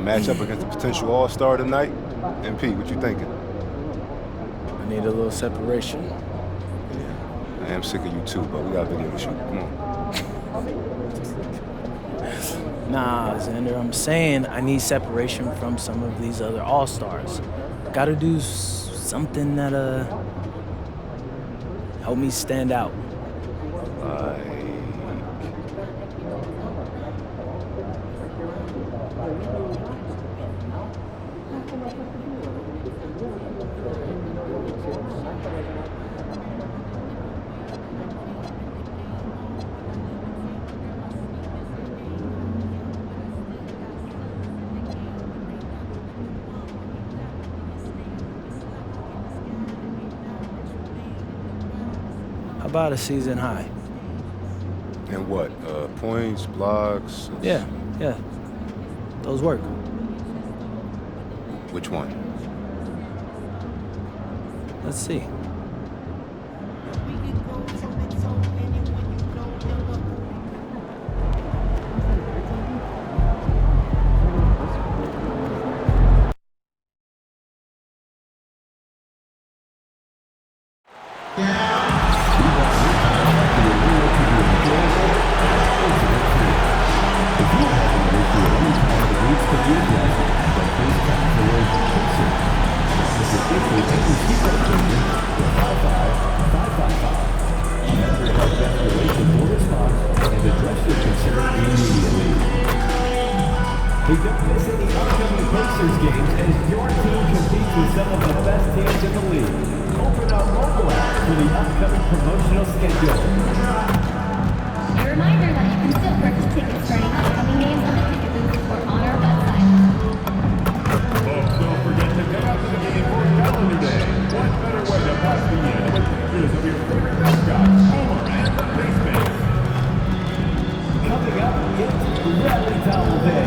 match up against a potential all-star tonight? MP, what you thinking? I need a little separation. Yeah, I am sick of you too, but we got video to shoot. Come on. Nah, Xander, I'm saying I need separation from some of these other all-stars. Gotta do something that help me stand out. How about a season high? And what? Points, blocks? Yeah. Those work. Which one? Let's see. Hey, don't miss any upcoming Pacers games as your team competes with some of the best teams in the league. Open our mobile app for the upcoming promotional schedule. A reminder that you can still purchase tickets for any upcoming games on the ticket booth or on our website. Folks, don't forget to come out to the game for Calendar Day. What better way to pass the end with pictures of your favorite mascots, Homer and the Baseman. Coming up, it's Rally Towel Day.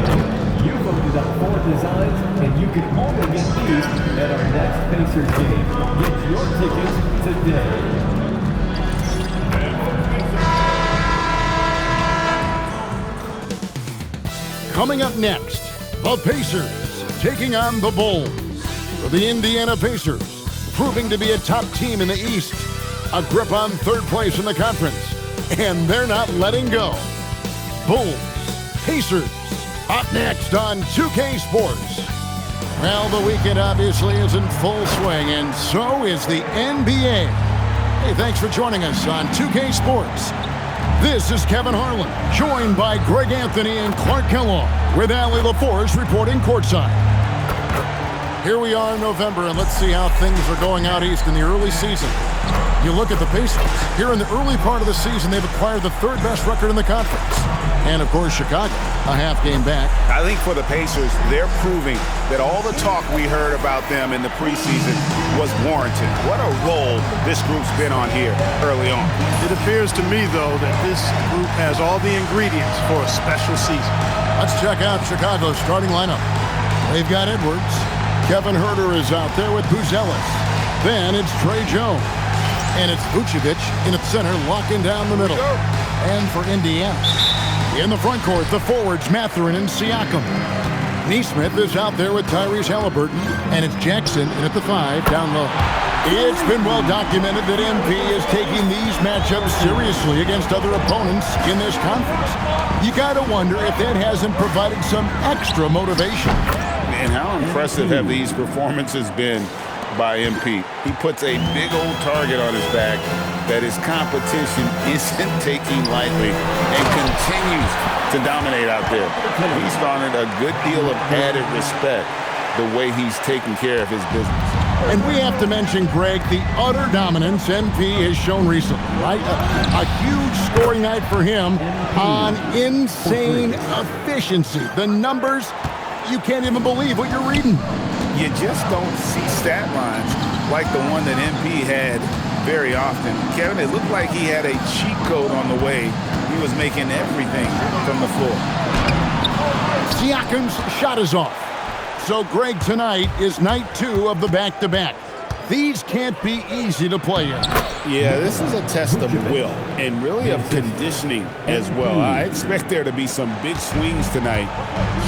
You voted up 4 designs, and you can only get these at our next Pacers game. Get your tickets today. Coming up next, the Pacers taking on the Bulls. The Indiana Pacers, proving to be a top team in the East, a grip on 3rd place in the conference, and they're not letting go. Bulls, Pacers, up next on 2K Sports. Well, the weekend obviously is in full swing, and so is the NBA. Hey, thanks for joining us on 2K Sports. This is Kevin Harlan, joined by Greg Anthony and Clark Kellogg, with Allie LaForce reporting courtside. Here we are in November, and let's see how things are going out east in the early season. You look at the Pacers. Here in the early part of the season, they've acquired the 3rd best record in the conference. And, of course, Chicago, a half game back. I think for the Pacers, they're proving that all the talk we heard about them in the preseason was warranted. What a role this group's been on here early on. It appears to me, though, that this group has all the ingredients for a special season. Let's check out Chicago's starting lineup. They've got Edwards. Kevin Huerter is out there with Buzelis. Then it's Trey Jones. And it's Vucevic in its center, locking down the middle. And for Indiana, in the front court, the forwards Mathurin and Siakam. Neesmith is out there with Tyrese Halliburton, and it's Jackson in at the 5 down low. It's been well documented that MP is taking these matchups seriously against other opponents in this conference. You got to wonder if that hasn't provided some extra motivation. And how impressive have these performances been by MP? He puts a big old target on his back that his competition isn't taking lightly and continues to dominate out there. He's garnered a good deal of added respect the way he's taking care of his business. And we have to mention, Greg, the utter dominance MP has shown recently, right? A huge scoring night for him on insane efficiency. The numbers, you can't even believe what you're reading. You just don't see stat lines like the one that MP had very often. Kevin, it looked like he had a cheat code on the way he was making everything from the floor. Siakam's shot is off. So, Greg, tonight is night 2 of the back-to-back. These can't be easy to play in. Yeah, this is a test of will and really of conditioning as well. I expect there to be some big swings tonight.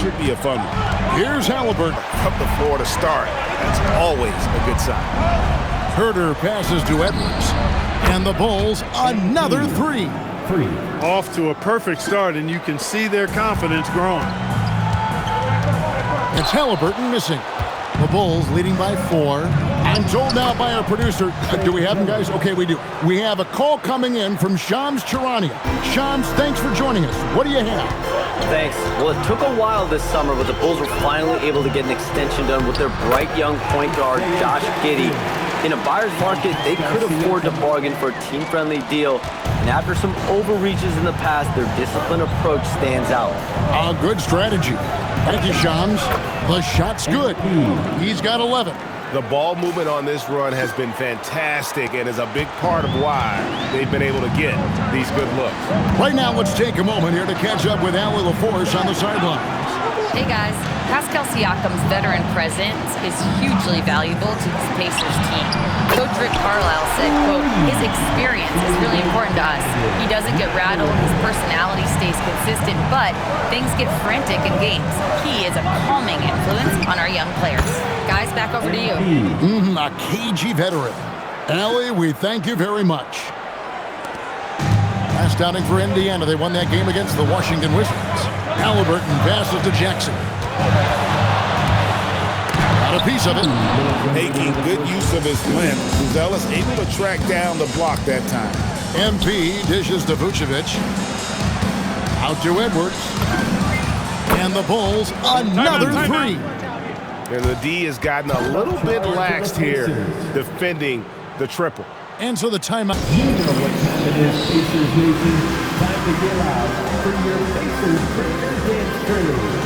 Should be a fun one. Here's Halliburton. Up the floor to start. That's always a good sign. Herder passes to Edwards. And the Bulls, another three. Off to a perfect start, and you can see their confidence growing. It's Halliburton missing. The Bulls leading by 4. I'm told now by our producer, do we have him, guys? Okay, we do. We have a call coming in from Shams Charania. Shams, thanks for joining us. What do you have? Thanks. Well, it took a while this summer, but the Bulls were finally able to get an extension done with their bright young point guard, Josh Giddey. In a buyer's market, they could afford to bargain for a team-friendly deal. And after some overreaches in the past, their disciplined approach stands out. A good strategy. Thank you, Shams. The shot's good. He's got 11. The ball movement on this run has been fantastic and is a big part of why they've been able to get these good looks. Right now, let's take a moment here to catch up with Allie LaForce on the sidelines. Hey guys, Pascal Siakam's veteran presence is hugely valuable to this Pacers team. Coach Rick Carlisle said, quote, his experience is really important to us. He doesn't get rattled, his personality stays consistent, but things get frantic in games. He is a calming influence on our young players. Guys, back over to you. A cagey veteran. Allie, we thank you very much. Last outing for Indiana. They won that game against the Washington Wizards. Halliburton passes to Jackson. Got a piece of it. Making good use of his length. Buzelis able to track down the block that time. MP dishes to Vucevic. Out to Edwards. And the Bulls, another three. And the D has gotten a little bit laxed here defending the triple. And so the timeout. You know what time it is, Pacers Nation. Time to get out for your Pacers Breaker Dance Crew.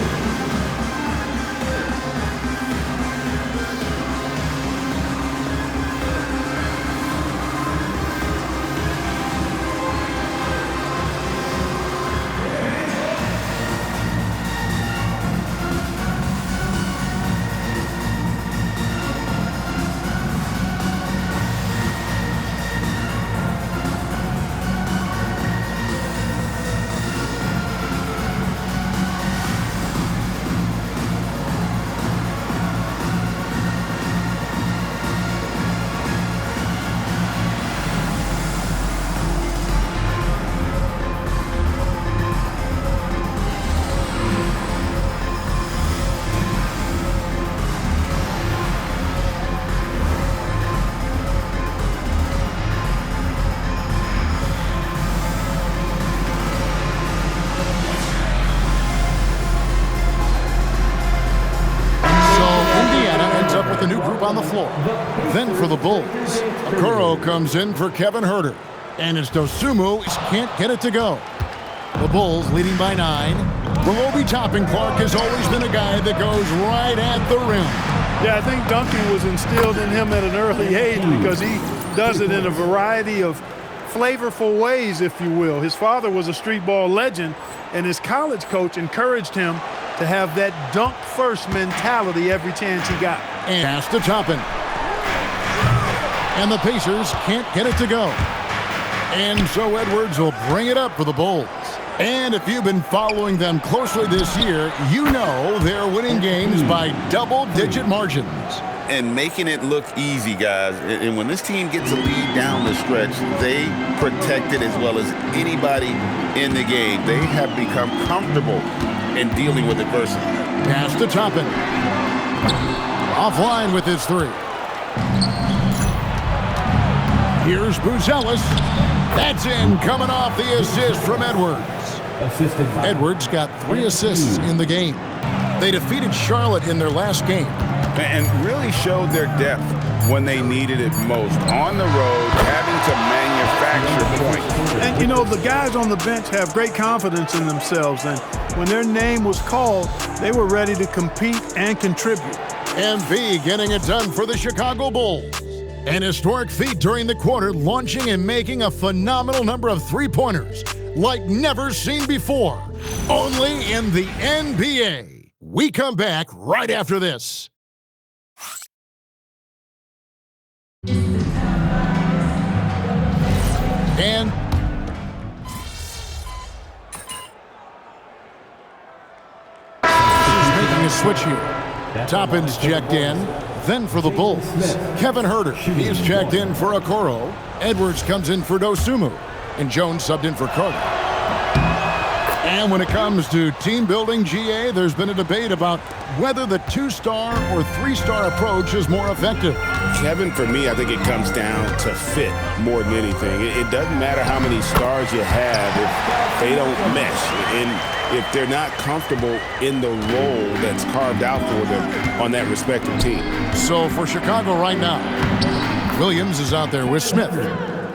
The new group on the floor. Then for the Bulls, Okoro comes in for Kevin Herder. And it's Dosunmu can't get it to go. The Bulls leading by 9. Below Topping Clark has always been a guy that goes right at the rim. Yeah, I think dunking was instilled in him at an early age because he does it in a variety of flavorful ways, if you will. His father was a street ball legend, and his college coach encouraged him to have that dunk-first mentality every chance he got. And pass to Toppin. And the Pacers can't get it to go. And so Edwards will bring it up for the Bulls. And if you've been following them closely this year, you know they're winning games by double-digit margins. And making it look easy, guys. And when this team gets a lead down the stretch, they protect it as well as anybody in the game. They have become comfortable in dealing with adversity. Pass to Toppin. Offline with his 3. Here's Buzelis. That's in, coming off the assist from Edwards. Edwards got 3 assists in the game. They defeated Charlotte in their last game. And really showed their depth when they needed it most. On the road, having to manufacture points. And, you know, the guys on the bench have great confidence in themselves. And when their name was called, they were ready to compete and contribute. MV getting it done for the Chicago Bulls. An historic feat during the quarter, launching and making a phenomenal number of three-pointers like never seen before. Only in the NBA. We come back right after this. And he's making a switch here. Toppin's checked in. Then for the Bulls, Kevin Herter. He is checked in for Okoro. Edwards comes in for Dosumu. And Jones subbed in for Carter. And when it comes to team building, GA, there's been a debate about whether the 2-star or 3-star approach is more effective. Kevin, for me, I think it comes down to fit more than anything. It doesn't matter how many stars you have if they don't mesh and if they're not comfortable in the role that's carved out for them on that respective team. So for Chicago right now, Williams is out there with Smith.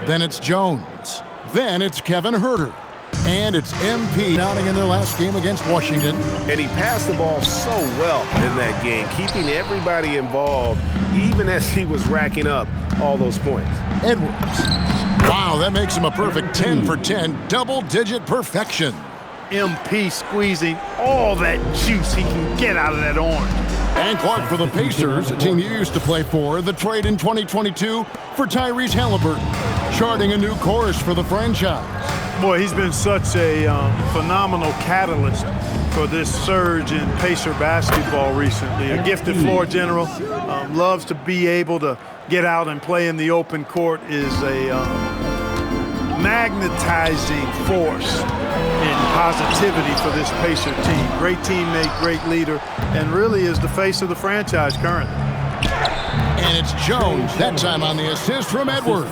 Then it's Jones. Then it's Kevin Herter. And it's MP downing in their last game against Washington. And he passed the ball so well in that game, keeping everybody involved, even as he was racking up all those points. Edwards. Wow, that makes him a perfect 10 for 10, double-digit perfection. MP squeezing all that juice he can get out of that orange. And Clark for the Pacers, a team you used to play for. The trade in 2022 for Tyrese Halliburton, charting a new course for the franchise. Boy, he's been such a phenomenal catalyst for this surge in Pacer basketball recently. A gifted floor general, loves to be able to get out and play in the open court, is a magnetizing force in positivity for this Pacer team. Great teammate, great leader, and really is the face of the franchise currently. And it's Jones, that time on the assist from Edwards.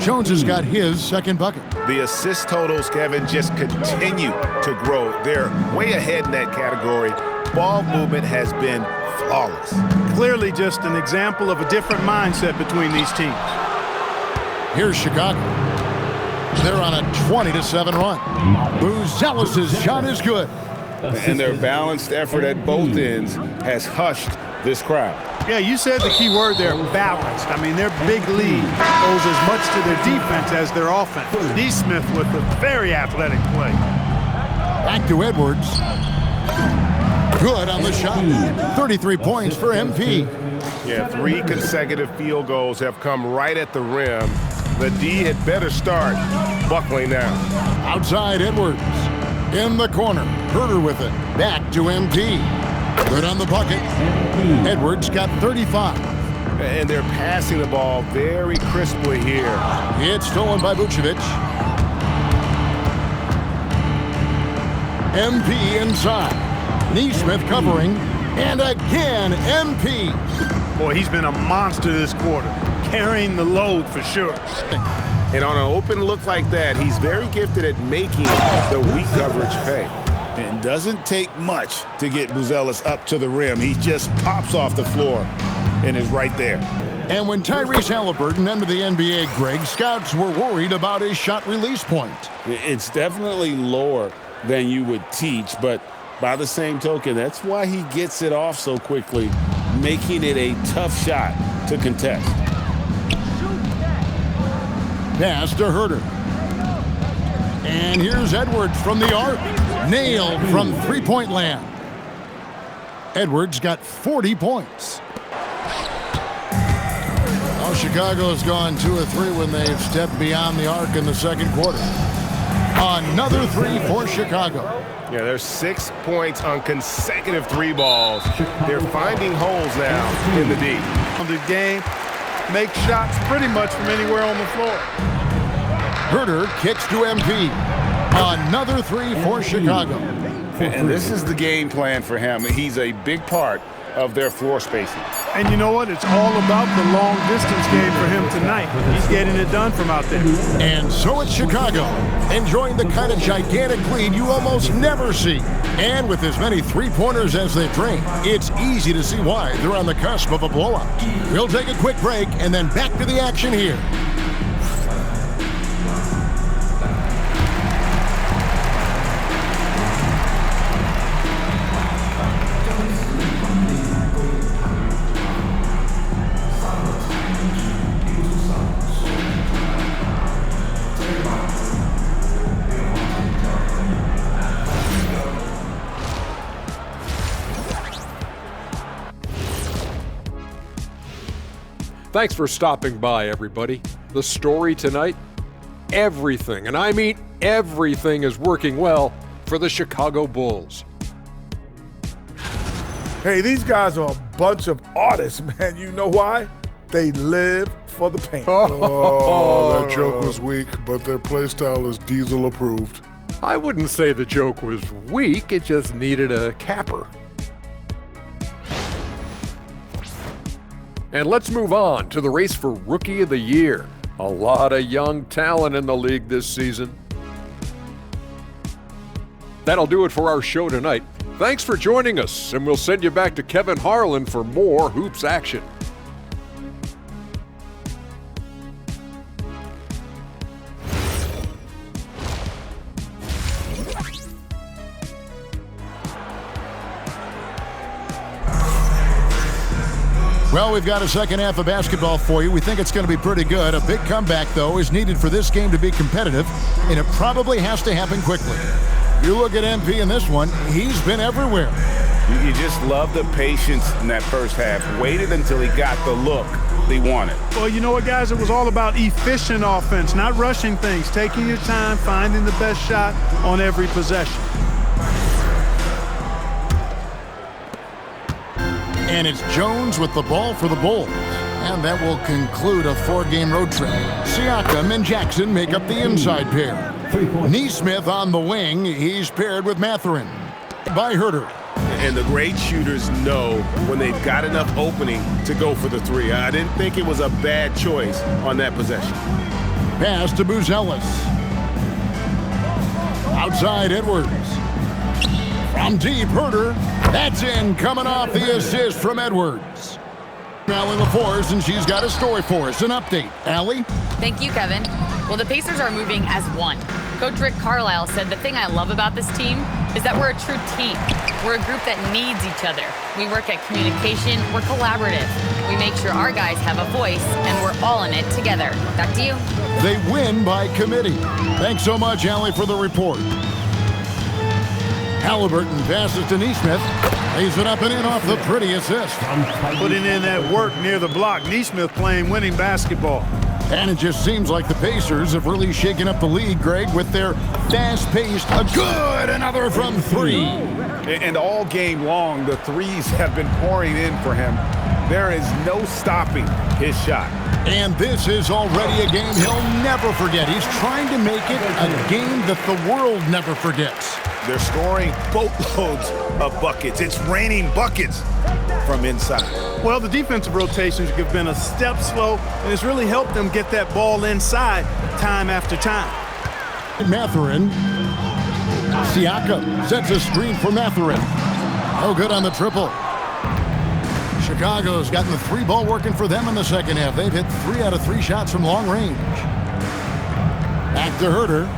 Jones has got his second bucket. The assist totals, Kevin, just continue to grow. They're way ahead in that category. Ball movement has been flawless. Clearly just an example of a different mindset between these teams. Here's Chicago. They're on a 20-7 run. Buzelis' shot is good. And their balanced effort at both ends has hushed this crowd. Yeah, you said the key word there, balanced. I mean, their big lead owes as much to their defense as their offense. Neesmith with a very athletic play. Back to Edwards. Good on the shot. 33 points for MP. Yeah, 3 consecutive field goals have come right at the rim. The D had better start buckling down. Outside Edwards. In the corner. Herter with it. Back to MP. Good on the bucket. Edwards got 35. And they're passing the ball very crisply here. It's stolen by Vucevic. MP inside. Neesmith covering. And again, MP. Boy, he's been a monster this quarter. Carrying the load for sure. And on an open look like that, he's very gifted at making the weak coverage pay. And doesn't take much to get Buzelis up to the rim. He just pops off the floor and is right there. And when Tyrese Halliburton entered the NBA, Greg, scouts were worried about his shot release point. It's definitely lower than you would teach, but by the same token, that's why he gets it off so quickly, making it a tough shot to contest. Pass to Herter. And here's Edwards from the arc. Nailed from three-point land. Edwards got 40 points. Oh, Chicago's gone 2 of 3 when they've stepped beyond the arc in the second quarter. Another 3 for Chicago. Yeah, there's 6 points on consecutive 3 balls. They're finding holes now in the D. On the game, make shots pretty much from anywhere on the floor. Herter kicks to MP. Another 3 for Chicago. And this is the game plan for him. He's a big part of their floor spacing. And you know what? It's all about the long distance game for him tonight. He's getting it done from out there. And so it's Chicago, enjoying the kind of gigantic lead you almost never see. And with as many three-pointers as they drain, it's easy to see why they're on the cusp of a blowout. We'll take a quick break and then back to the action here. Thanks for stopping by, everybody. The story tonight, everything, and I mean everything, is working well for the Chicago Bulls. Hey, these guys are a bunch of artists, man. You know why? They live for the paint. Oh, that joke was weak, but their play style is Diesel approved. I wouldn't say the joke was weak, it just needed a capper. And let's move on to the race for Rookie of the Year. A lot of young talent in the league this season. That'll do it for our show tonight. Thanks for joining us, and we'll send you back to Kevin Harlan for more hoops action. Well, we've got a second half of basketball for you. We think it's going to be pretty good. A big comeback, though, is needed for this game to be competitive, and it probably has to happen quickly. You look at MP in this one, he's been everywhere. You just love the patience in that first half. Waited until he got the look he wanted. Well, you know what, guys? It was all about efficient offense, not rushing things, taking your time, finding the best shot on every possession. And it's Jones with the ball for the Bulls. And that will conclude a 4-game road trip. Siakam and Jackson make up the inside pair. Neesmith on the wing. He's paired with Mathurin. By Herter. And the great shooters know when they've got enough opening to go for the three. I didn't think it was a bad choice on that possession. Pass to Buzelis. Outside Edwards. From deep, Herter. That's in, coming off the assist from Edwards. Allie LaForce, and she's got a story for us. An update. Allie? Thank you, Kevin. Well, the Pacers are moving as one. Coach Rick Carlisle said the thing I love about this team is that we're a true team. We're a group that needs each other. We work at communication. We're collaborative. We make sure our guys have a voice, and we're all in it together. Back to you. They win by committee. Thanks so much, Allie, for the report. Halliburton passes to Neesmith. Lays it up and in off the pretty assist. Putting in that work near the block. Neesmith playing winning basketball. And it just seems like the Pacers have really shaken up the league, Greg, with their fast-paced, another from three. And all game long, the threes have been pouring in for him. There is no stopping his shot. And this is already a game he'll never forget. He's trying to make it a game that the world never forgets. They're scoring boatloads of buckets. It's raining buckets from inside. Well, the defensive rotations have been a step slow, and it's really helped them get that ball inside time after time. Mathurin. Siakam sets a screen for Mathurin. No good on the triple. Chicago's gotten the three ball working for them in the second half. They've hit 3 out of 3 shots from long range. Back to Herter.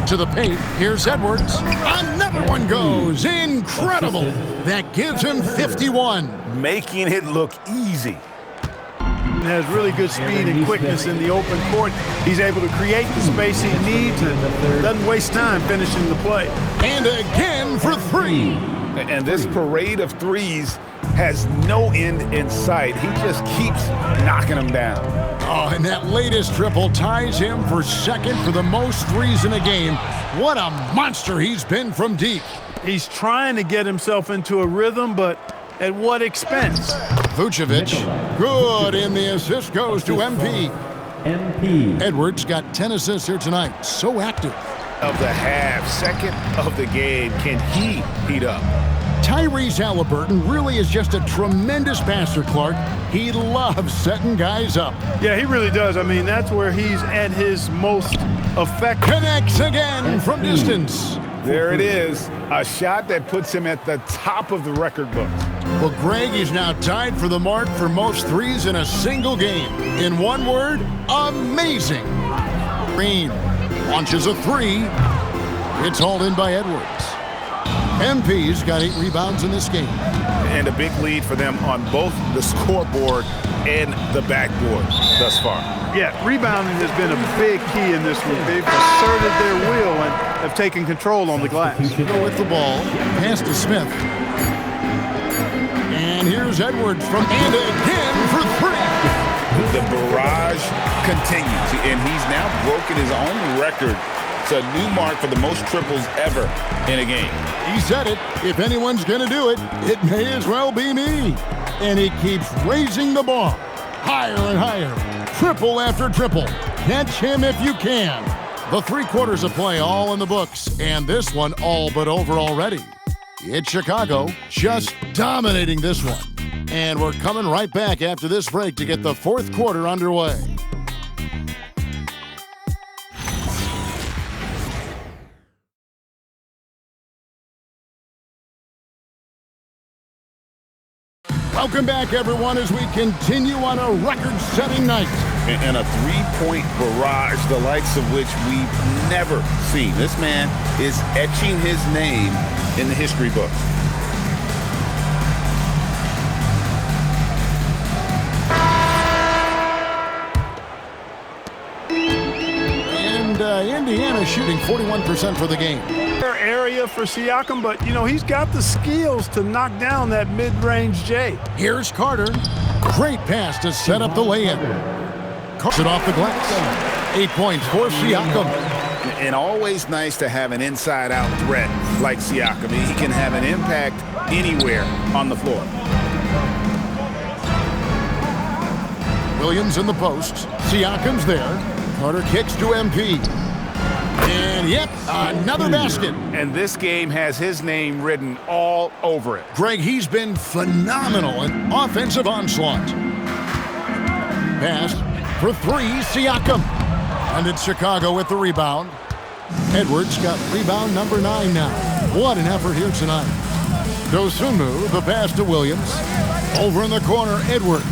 To the paint. Here's Edwards. Another one goes. Incredible. That gives him 51. Making it look easy. Has really good speed and quickness in the open court. He's able to create the space he needs and doesn't waste time finishing the play. And again for 3. And this parade of threes has no end in sight. He just keeps knocking them down. Oh, and that latest triple ties him for second for the most threes in a game. What a monster he's been from deep. He's trying to get himself into a rhythm, but at what expense? Vucevic, good, and the assist goes to MP. Edwards got 10 assists here tonight. So active. Of the half, second of the game. Can he heat up? Tyrese Halliburton really is just a tremendous passer, Clark. He loves setting guys up. Yeah, he really does. I mean, that's where he's at his most effective. Connects again from distance. There it is. A shot that puts him at the top of the record books. Well, Greg is now tied for the mark for most threes in a single game. In one word, amazing. Green launches a 3. It's hauled in by Edwards. MP's got 8 rebounds in this game. And a big lead for them on both the scoreboard and the backboard thus far. Yeah, rebounding has been a big key in this one. They've asserted their will and have taken control on the glass. With the ball, pass to Smith. And here's Edwards from and again for 3. The barrage continues, and he's now broken his own record. It's a new mark for the most triples ever in a game. He said it. If anyone's going to do it, it may as well be me. And he keeps raising the bar. Higher and higher. Triple after triple. Catch him if you can. The 3 quarters of play all in the books, and this one all but over already. It's Chicago just dominating this one. And we're coming right back after this break to get the 4th quarter underway. Welcome back, everyone, as we continue on a record-setting night. And a 3-point barrage, the likes of which we've never seen. This man is etching his name in the history books. And Indiana shooting 41% for the game. Area for Siakam, but, you know, he's got the skills to knock down that mid-range J. Here's Carter. Great pass to set up the lay-in. Cuts it off the glass. 8 points for Siakam. And always nice to have an inside-out threat like Siakam. He can have an impact anywhere on the floor. Williams in the post. Siakam's there. Carter kicks to MP. And yep, another basket. And this game has his name written all over it. Greg, he's been phenomenal in offensive onslaught. Pass for 3, Siakam. And it's Chicago with the rebound. Edwards got rebound number 9 now. What an effort here tonight. Dosunmu, the pass to Williams. Over in the corner, Edwards.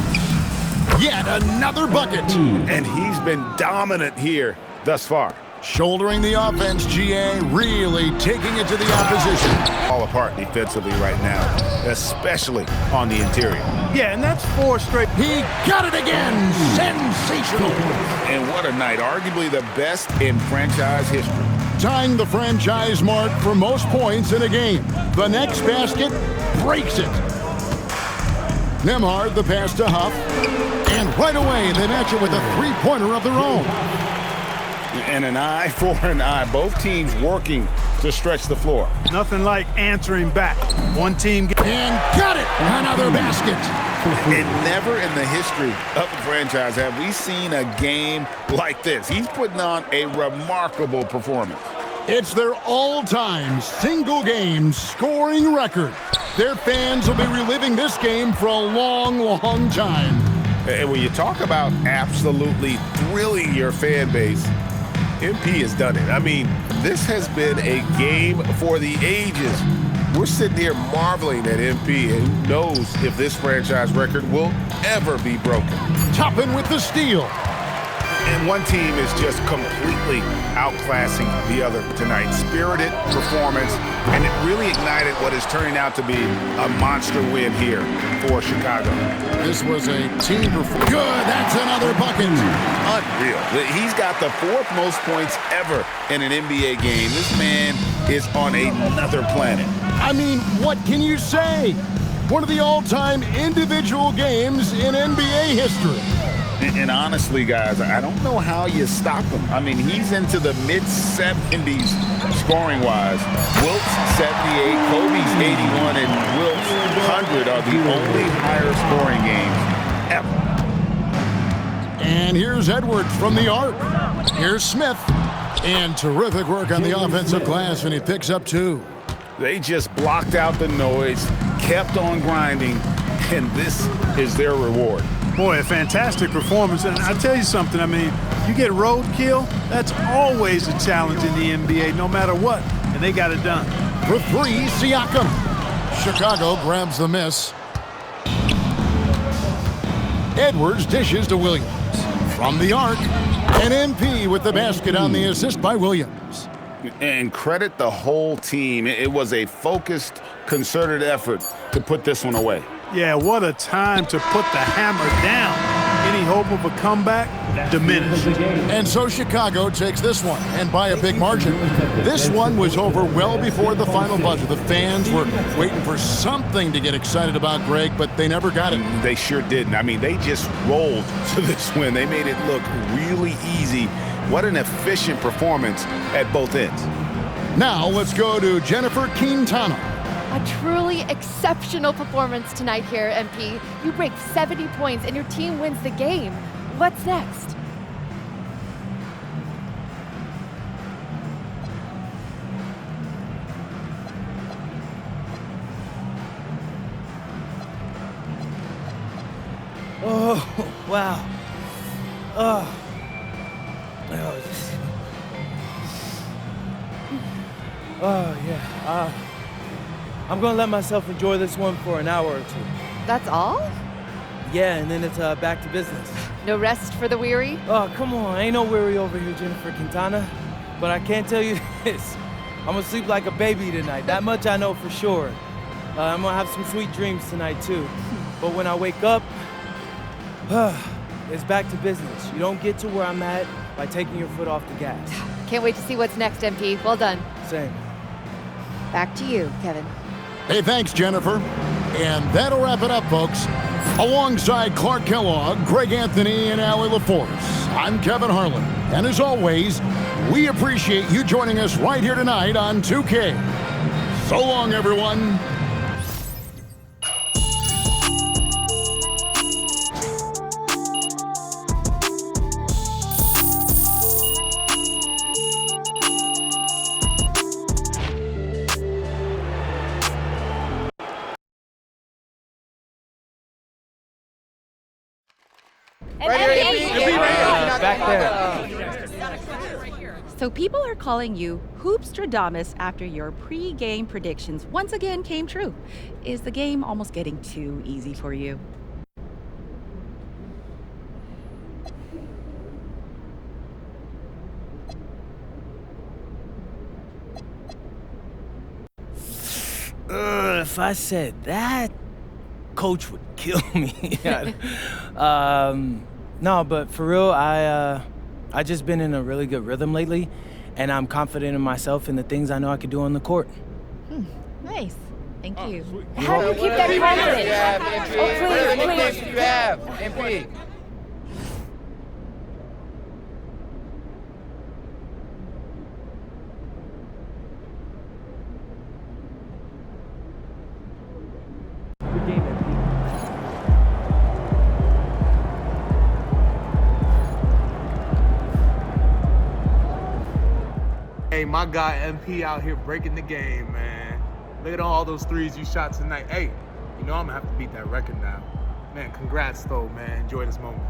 Yet another bucket. And he's been dominant here thus far. Shouldering the offense, GA, really taking it to the opposition. All apart defensively right now, especially on the interior. Yeah, and that's 4 straight. He got it again. Sensational. And what a night. Arguably the best in franchise history. Tying the franchise mark for most points in a game. The next basket breaks it. Nembhard, the pass to Huff. And right away, they match it with a 3-pointer of their own. And an eye for an eye. Both teams working to stretch the floor. Nothing like answering back. One team and got it. Another basket. And never in the history of the franchise have we seen a game like this. He's putting on a remarkable performance. It's their all-time single-game scoring record. Their fans will be reliving this game for a long, long time. And when you talk about absolutely thrilling your fan base, MP has done it. I mean, this has been a game for the ages. We're sitting here marveling at MP, and who knows if this franchise record will ever be broken. Toppin with the steal. And one team is just completely outclassing the other tonight. Spirited performance, and it really ignited what is turning out to be a monster win here for Chicago. This was a team performance. Good, that's another bucket. Unreal. He's got the 4th most points ever in an NBA game. This man is on another planet. I mean, what can you say? One of the all-time individual games in NBA history. And honestly, guys, I don't know how you stop him. I mean, he's into the mid-70s scoring-wise. Wilt's 78, Kobe's 81, and Wilt's 100 are the only higher scoring games ever. And here's Edwards from the arc. Here's Smith. And terrific work on the offensive glass, and he picks up 2. They just blocked out the noise, kept on grinding, and this is their reward. Boy, a fantastic performance. And I'll tell you something, I mean, you get roadkill, that's always a challenge in the NBA, no matter what. And they got it done. For 3, Siakam. Chicago grabs the miss. Edwards dishes to Williams. From the arc, and MP with the basket on the assist by Williams. And credit the whole team. It was a focused, concerted effort to put this one away. Yeah, what a time to put the hammer down. Any hope of a comeback diminished. And so Chicago takes this one, and by a big margin. This one was over well before the final buzzer. The fans were waiting for something to get excited about, Greg, but they never got it. They sure didn't. I mean, they just rolled to this win. They made it look really easy. What an efficient performance at both ends. Now let's go to Jennifer Quintana. A truly exceptional performance tonight here, MP. You break 70 points and your team wins the game. What's next? Oh, wow. Oh. Oh, yeah. I'm gonna let myself enjoy this one for an hour or two. That's all? Yeah, and then it's back to business. No rest for the weary? Oh, come on. Ain't no weary over here, Jennifer Quintana. But I can't tell you this. I'm gonna sleep like a baby tonight. That much I know for sure. I'm gonna have some sweet dreams tonight, too. But when I wake up, it's back to business. You don't get to where I'm at by taking your foot off the gas. Can't wait to see what's next, MP. Well done. Same. Back to you, Kevin. Hey, thanks, Jennifer. And that'll wrap it up, folks. Alongside Clark Kellogg, Greg Anthony, and Allie LaForce, I'm Kevin Harlan. And as always, we appreciate you joining us right here tonight on 2K. So long, everyone. Back there. So people are calling you Hoopstradamus after your pre-game predictions once again came true. Is the game almost getting too easy for you? If I said that, Coach would kill me. No, but for real, I just been in a really good rhythm lately, and I'm confident in myself and the things I know I could do on the court. Nice. Thank you. How do you keep that confidence? Please. You have, MP. Hey, my guy MP out here breaking the game, man. Look at all those threes you shot tonight. Hey, you know I'm gonna have to beat that record now. Man, congrats though, man. Enjoy this moment.